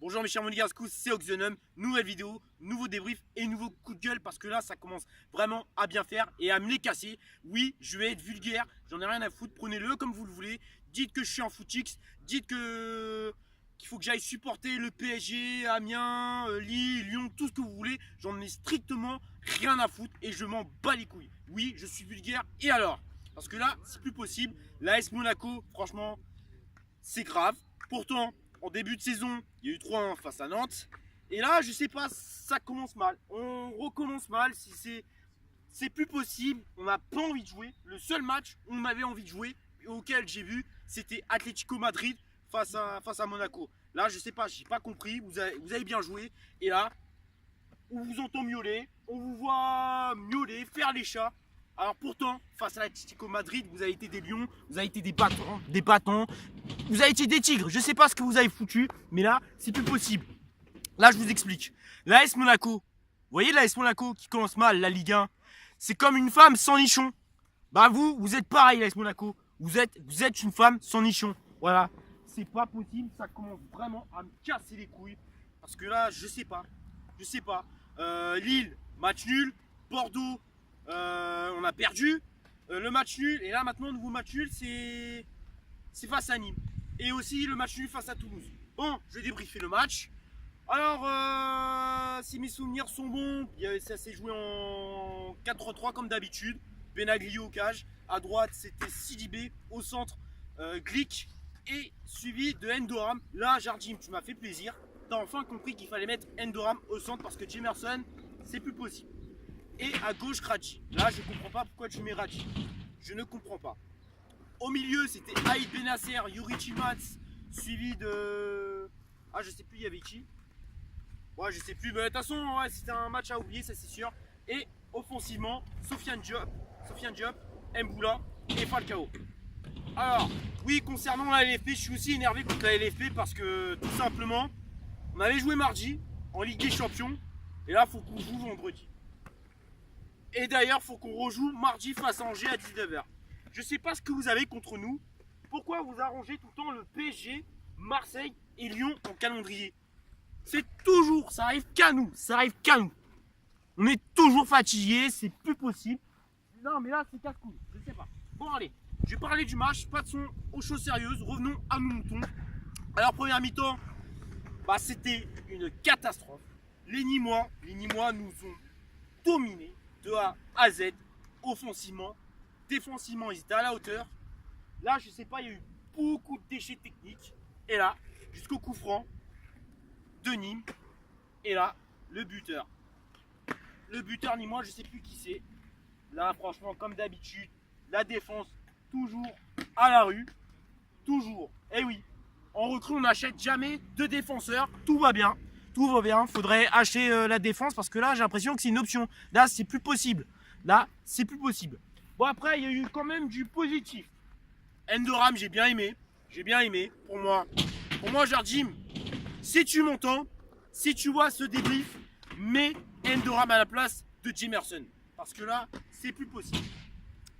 Bonjour mes chers monégascous, c'est Oxenum, nouvelle vidéo, nouveau débrief et nouveau coup de gueule parce que là ça commence vraiment à bien faire et à me les casser. Oui, je vais être vulgaire, j'en ai rien à foutre, prenez-le comme vous le voulez. Dites que je suis en footix, dites qu'il faut que j'aille supporter le PSG, Amiens, Lille, Lyon, tout ce que vous voulez. J'en ai strictement rien à foutre et je m'en bats les couilles. Oui, je suis vulgaire et alors? Parce que là, c'est plus possible. L'AS Monaco, franchement, c'est grave. Pourtant, en début de saison, il y a eu 3-1 face à Nantes. Et là, je sais pas, ça commence mal. On recommence mal. Si c'est plus possible, on n'a pas envie de jouer. Le seul match où on avait envie de jouer, auquel j'ai vu, c'était Atlético Madrid face à Monaco. Là, je sais pas, j'ai pas compris. Vous avez bien joué. Et là, on vous entend miauler, on vous voit miauler, faire les chats. Alors pourtant, face à l'Atlético Madrid, vous avez été des lions, vous avez été des bâtons, vous avez été des tigres. Je sais pas ce que vous avez foutu, mais là, c'est plus possible. Là, je vous explique. L'AS Monaco, vous voyez l'AS Monaco qui commence mal, la Ligue 1, c'est comme une femme sans nichon. Bah vous êtes pareil, l'AS Monaco. Vous êtes une femme sans nichon. Voilà. C'est pas possible, ça commence vraiment à me casser les couilles. Parce que là, je sais pas. Je sais pas. Lille, match nul. Bordeaux, on a perdu. Le match nul. Et là, maintenant, nouveau match nul, c'est face à Nîmes. Et aussi le match nul face à Toulouse. Bon, je vais débriefer le match. Alors, si mes souvenirs sont bons, ça s'est joué en 4-3 comme d'habitude. Benaglio au cage. À droite, c'était Sidibé. Au centre, Glick. Et suivi de Endoram. Là, Jardim, tu m'as fait plaisir. T'as enfin compris qu'il fallait mettre Endoram au centre parce que Jemerson, c'est plus possible. Et à gauche, Radji. Là, je comprends pas pourquoi tu mets Radji. Je ne comprends pas. Au milieu, c'était Aïd Benasser, Yuri Chimats, suivi de. Ah, je sais plus, il y avait qui. Ouais, je sais plus. Mais de toute façon, ouais, c'était un match à oublier, ça c'est sûr. Et offensivement, Sofiane Diop, Mboula et Falcao. Alors, oui, concernant la LFP, je suis aussi énervé contre la LFP parce que tout simplement, on avait joué mardi en Ligue des Champions. Et là, il faut qu'on joue vendredi. Et d'ailleurs, il faut qu'on rejoue mardi face à Angers à 19h. Je sais pas ce que vous avez contre nous. Pourquoi vous arrangez tout le temps le PSG, Marseille et Lyon en calendrier? C'est toujours, ça arrive qu'à nous, On est toujours fatigué, c'est plus possible. Non mais là c'est casse-couille, je sais pas. Bon allez, je vais parler du match, pas de son aux choses sérieuses, revenons à nos moutons. Alors première mi-temps, bah, c'était une catastrophe. Les Nîmois nous ont dominés de A à Z, offensivement, défensivement, ils étaient à la hauteur. Là, je sais pas, il y a eu beaucoup de déchets techniques. Et là, jusqu'au coup franc de Nîmes. Et là, le buteur. Le buteur nîmois, je sais plus qui c'est. Là, franchement, comme d'habitude, la défense, toujours à la rue. Toujours. Et oui, en recrue, on n'achète jamais de défenseurs. Tout va bien. Tout va bien. Faudrait acheter la défense parce que là, j'ai l'impression que c'est une option. Là, c'est plus possible. Bon, après, il y a eu quand même du positif. Endoram, j'ai bien aimé. Pour moi, Jardim, si tu m'entends, si tu vois ce débrief, mets Endoram à la place de Jemerson. Parce que là, c'est plus possible.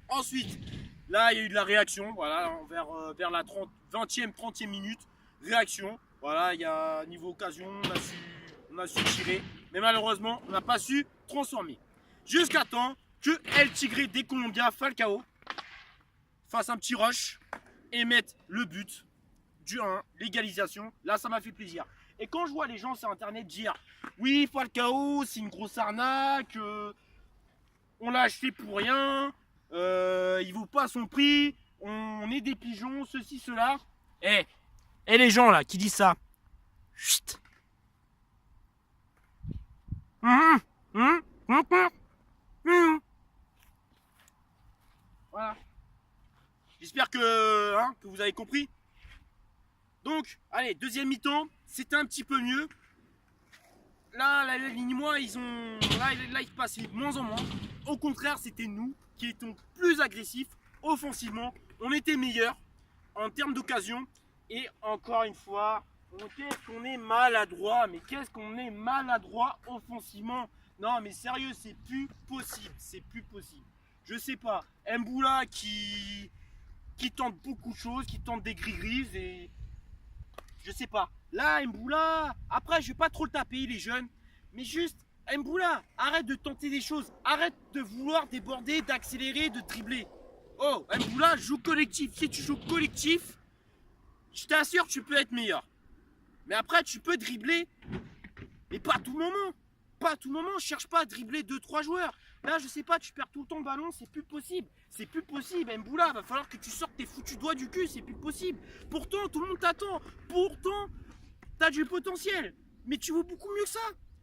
Ensuite, là, il y a eu de la réaction. Voilà, vers la 20e, 30e minute. Réaction. Voilà, il y a niveau occasion, on a su tirer. Mais malheureusement, on n'a pas su transformer. Jusqu'à temps que El Tigre des Colombia, Falcao, fasse un petit rush et mette le but du 1, l'égalisation. Là, ça m'a fait plaisir. Et quand je vois les gens sur internet dire oui, Falcao, c'est une grosse arnaque, on l'a acheté pour rien, il vaut pas son prix, on est des pigeons, ceci, cela. Et les gens là qui disent ça, chut. Voilà. J'espère que vous avez compris. Donc, allez, deuxième mi-temps, c'était un petit peu mieux. Là, les Nîmois, là, ils passaient de moins en moins. Au contraire, c'était nous qui étions plus agressifs offensivement. On était meilleurs en termes d'occasion. Et encore une fois, qu'est-ce qu'on est maladroit. Mais qu'est-ce qu'on est maladroit offensivement. Non, mais sérieux, c'est plus possible. Je sais pas. Mboula qui tente beaucoup de choses, qui tente des gris-grises et je sais pas. Là, Mboula, après, je vais pas trop le taper, il est jeune. Mais juste, Mboula, arrête de tenter des choses. Arrête de vouloir déborder, d'accélérer, de dribbler. Oh, Mboula, joue collectif. Si tu joues collectif, je t'assure, tu peux être meilleur. Mais après, tu peux dribbler, mais pas à tout moment. Pas à tout moment, cherche pas à dribbler 2-3 joueurs. Là, je sais pas, tu perds tout le temps le ballon, c'est plus possible. C'est plus possible, Mboula, va falloir que tu sortes tes foutus doigts du cul, c'est plus possible. Pourtant, tout le monde t'attend. Pourtant, t'as du potentiel. Mais tu vaux beaucoup mieux que ça.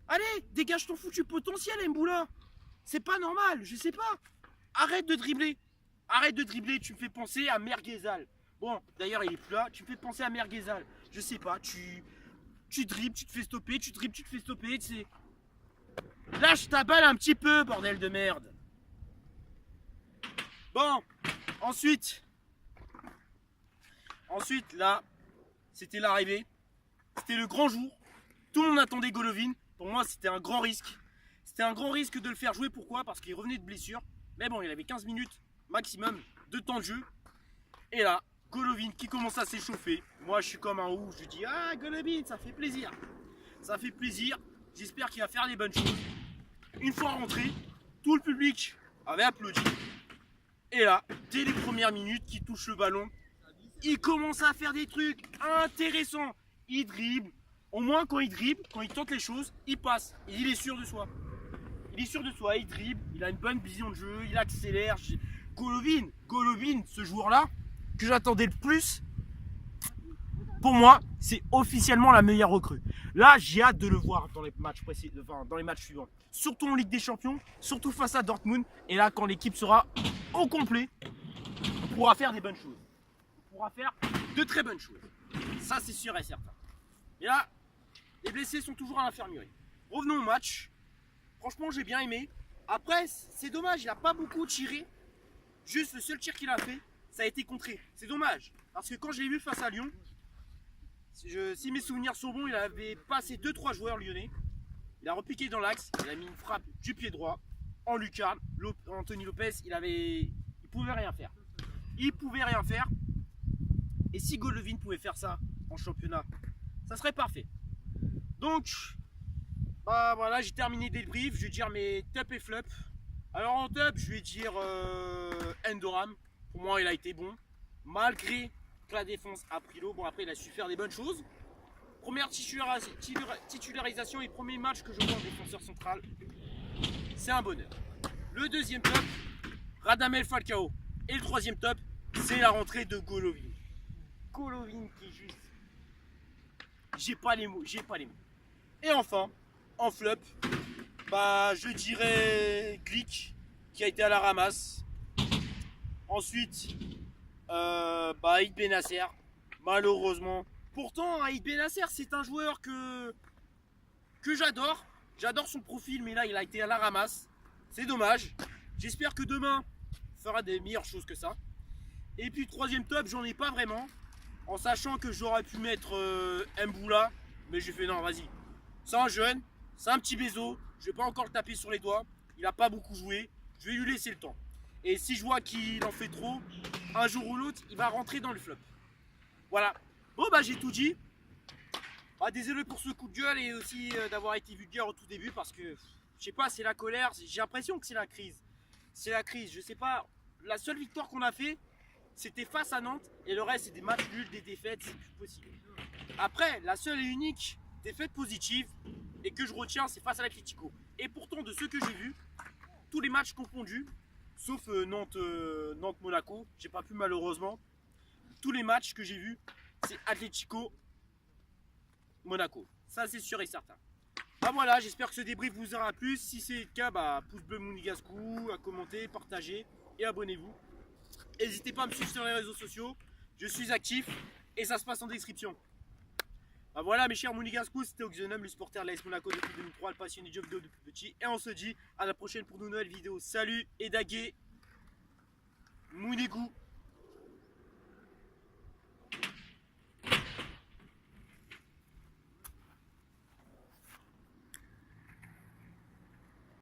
Allez, dégage ton foutu potentiel, Mboula. C'est pas normal, je sais pas. Arrête de dribbler. Arrête de dribbler, tu me fais penser à Merguezal. Bon, d'ailleurs, il est plus là. Tu me fais penser à Merguezal. Je sais pas, tu dribbles, tu te fais stopper, tu dribbles, tu te fais stopper, tu sais. Lâche ta balle un petit peu, bordel de merde. Bon, ensuite, là, c'était l'arrivée. C'était le grand jour. Tout le monde attendait Golovin. Pour moi, c'était un grand risque. C'était un grand risque de le faire jouer. Pourquoi? Parce qu'il revenait de blessure. Mais bon, il avait 15 minutes maximum de temps de jeu. Et là, Golovin qui commence à s'échauffer. Moi, je suis comme un ouf. Je dis, ah, Golovin, ça fait plaisir. Ça fait plaisir. J'espère qu'il va faire des bonnes choses. Une fois rentré, tout le public avait applaudi. Et là, dès les premières minutes qu'il touche le ballon, il commence à faire des trucs intéressants. Il dribble. Au moins, quand il dribble, quand il tente les choses, il passe. Et il est sûr de soi. Il est sûr de soi, il dribble, il a une bonne vision de jeu, il accélère. Golovin, ce joueur-là, que j'attendais le plus, pour moi, c'est officiellement la meilleure recrue. Là, j'ai hâte de le voir dans les matchs précédents, enfin, dans les matchs suivants. Surtout en Ligue des Champions, surtout face à Dortmund. Et là, quand l'équipe sera au complet, on pourra faire des bonnes choses. On pourra faire de très bonnes choses. Ça, c'est sûr et certain. Et là, les blessés sont toujours à l'infirmerie. Revenons au match. Franchement, j'ai bien aimé. Après, c'est dommage, il n'a pas beaucoup tiré. Juste le seul tir qu'il a fait, ça a été contré. C'est dommage. Parce que quand je l'ai vu face à Lyon, si mes souvenirs sont bons, il avait passé 2-3 joueurs lyonnais. Il a repiqué dans l'axe, il a mis une frappe du pied droit en lucarne. Anthony Lopez, il pouvait rien faire. Il pouvait rien faire. Et si Golovin pouvait faire ça en championnat, ça serait parfait. Donc, bah voilà, j'ai terminé des briefs. Je vais dire mes top et flop. Alors en top, je vais dire Endoram. Pour moi, il a été bon. Malgré que la défense a pris l'eau. Bon, après, il a su faire des bonnes choses. Première titularisation et premier match que je vois en défenseur central. C'est un bonheur. Le deuxième top, Radamel Falcao. Et le troisième top, c'est la rentrée de Golovin. Golovin qui est juste... J'ai pas les mots. Et enfin, en flop, bah, je dirais Glick qui a été à la ramasse. Ensuite, Aïd Benasser, malheureusement. Pourtant, Aïd Benasser, c'est un joueur que j'adore. J'adore son profil, mais là, il a été à la ramasse. C'est dommage. J'espère que demain, il fera des meilleures choses que ça. Et puis, troisième top, j'en ai pas vraiment. En sachant que j'aurais pu mettre Mboula, mais j'ai fait non, vas-y. C'est un jeune, c'est un petit bézo. Je vais pas encore le taper sur les doigts. Il n'a pas beaucoup joué. Je vais lui laisser le temps. Et si je vois qu'il en fait trop, un jour ou l'autre, il va rentrer dans le flop. Voilà. Bon, bah, j'ai tout dit. Ah, désolé pour ce coup de gueule et aussi d'avoir été vulgaire au tout début parce que, je sais pas, c'est la colère. J'ai l'impression que c'est la crise. C'est la crise, je sais pas. La seule victoire qu'on a fait, c'était face à Nantes et le reste, c'est des matchs nuls, des défaites, c'est plus possible. Après, la seule et unique défaite positive et que je retiens, c'est face à l'Atlético. Et pourtant, de ceux que j'ai vus, tous les matchs confondus, sauf Nantes-Monaco, j'ai pas pu malheureusement. Tous les matchs que j'ai vus, c'est Atlético-Monaco. Ça, c'est sûr et certain. Bah voilà, j'espère que ce débrief vous aura plu. Si c'est le cas, bah, pouce bleu Mounigascou, à commenter, partager et abonnez-vous. N'hésitez pas à me suivre sur les réseaux sociaux. Je suis actif et ça se passe en description. Bah voilà mes chers Mounigascou, c'était Oxenum, le supporter de l'AS Monaco depuis 2003, le passionné de jeux vidéo depuis petit. Et on se dit à la prochaine pour de nouvelles vidéos. Salut et dagué Mounigou.